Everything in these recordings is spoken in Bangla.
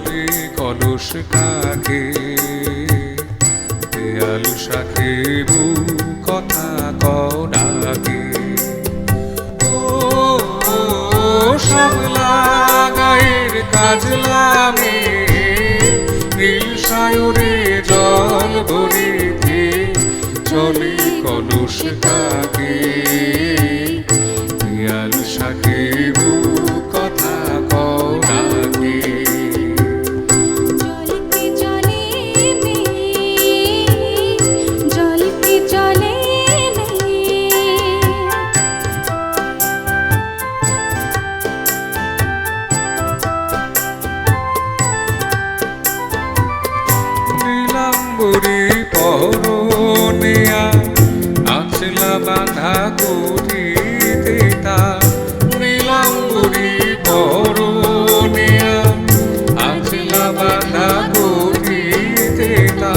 চলে কলস কাকে দেয়াল শাখে বু কথা কও ডাকে ও শামলা গায়ের কাজলামে নীল সায়রে জল ভরিতে চলে কলস কাকে দেয়াল শাখে বু কথা কও ডাকে নীলাম্বরী পরনেয়া আছলা বাঁধা কুঠিতে তা নীলাম্বরী পরনেয়া আছলা বাঁধা কুঠিতে তা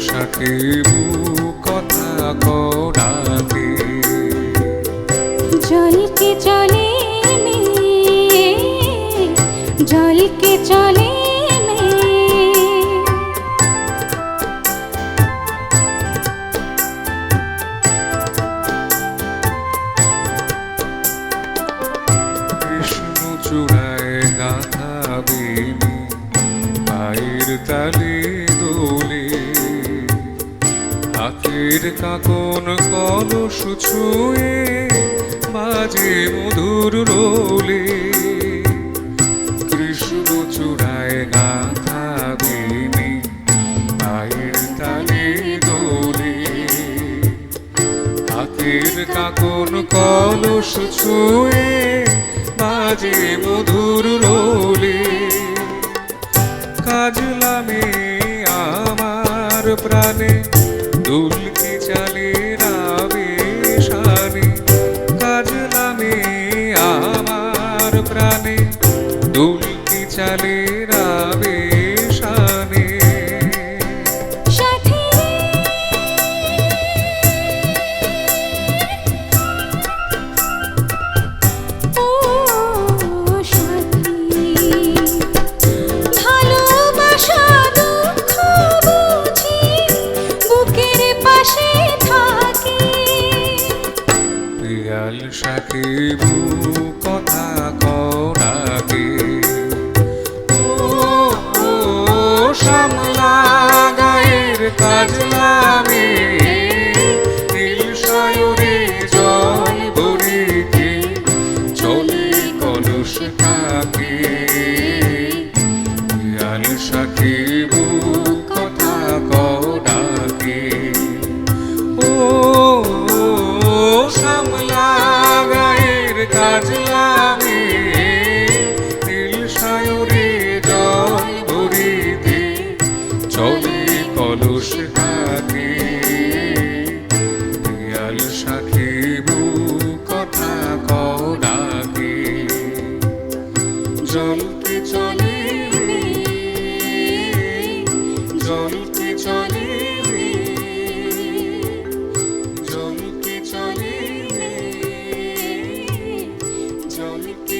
শাখে বু কথা কও ডাকে জলকে চলে মেয়ে জলকে চলে কৃষ্ণ চূড়ায় গাথা বেনি পায়ের তালে দোলে হাতের কাকন কলস ছুঁয়ে বাজে মধুর রোলে কৃষ্ণ চূড়ায় গাথা বেনি পায়ের তালে দোলে হাতের কাকন কলস ছুঁয়ে বাজে মধুর রোলে কাজলামে আমার প্রাণে দুলকি চালে রাবে শানে কাজলামে আমার প্রাণে দুলকি চালে রাবে শানে দেয়াল শাখে বু কথা কও ডাকে ও শামলা গায়ের কাজলামে নীল সায়রে জল ভরিতে চলে কলস কাকে দেয়াল শাখে বু কথা কও ডাকে ও শামলা গায়ের কাজলামে নীল সায়রে জল ভরিতে চলে কলস কাকে দেয়াল শাখে বু কথা কও ডাকে জলকে চলে জলকে চলে জলকে চলে জলকে